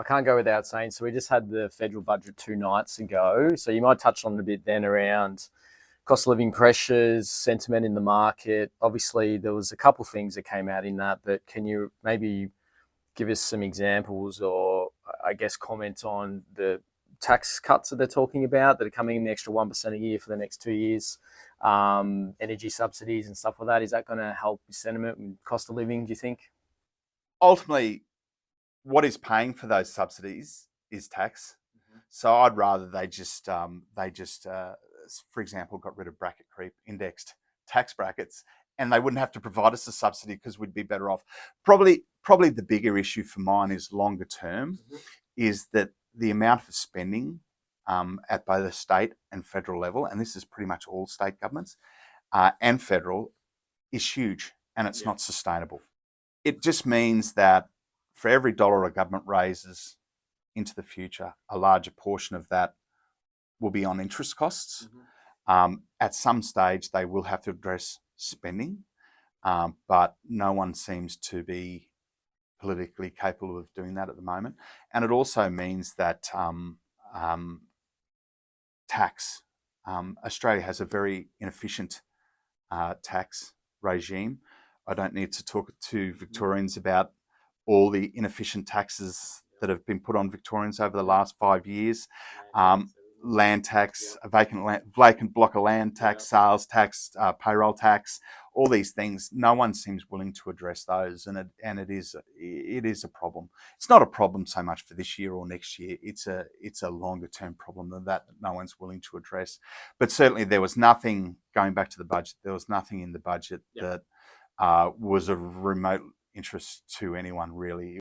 I can't go without saying, so we just had the federal budget 2 nights ago. So you might touch on it a bit then around cost of living pressures, sentiment in the market. Obviously, there was a couple of things that came out in that, but can you maybe give us some examples or I guess comment on the tax cuts that they're talking about that are coming in the extra 1% a year for the next 2 years, energy subsidies and stuff like that? Is that going to help sentiment and cost of living, do you think? Ultimately, what is paying for those subsidies is tax. So I'd rather they just, for example, got rid of bracket creep, indexed tax brackets, and they wouldn't have to provide us a subsidy because we'd be better off. Probably the bigger issue for mine is longer term, is that the amount of spending at both the state and federal level, and this is pretty much all state governments and federal, is huge, and it's not sustainable. It just means that for every dollar a government raises into the future, a larger portion of that will be on interest costs. At some stage, they will have to address spending, but no one seems to be politically capable of doing that at the moment. And it also means that tax, Australia has a very inefficient tax regime. I don't need to talk to Victorians about all the inefficient taxes that have been put on Victorians over the last 5 years. Land tax, a vacant block of land tax, sales tax, payroll tax, all these things. No one seems willing to address those, and it is a problem. It's not a problem so much for this year or next year. It's a longer term problem than that no one's willing to address. But certainly there was nothing, going back to the budget, there was nothing in the budget that was of remote interest to anyone really.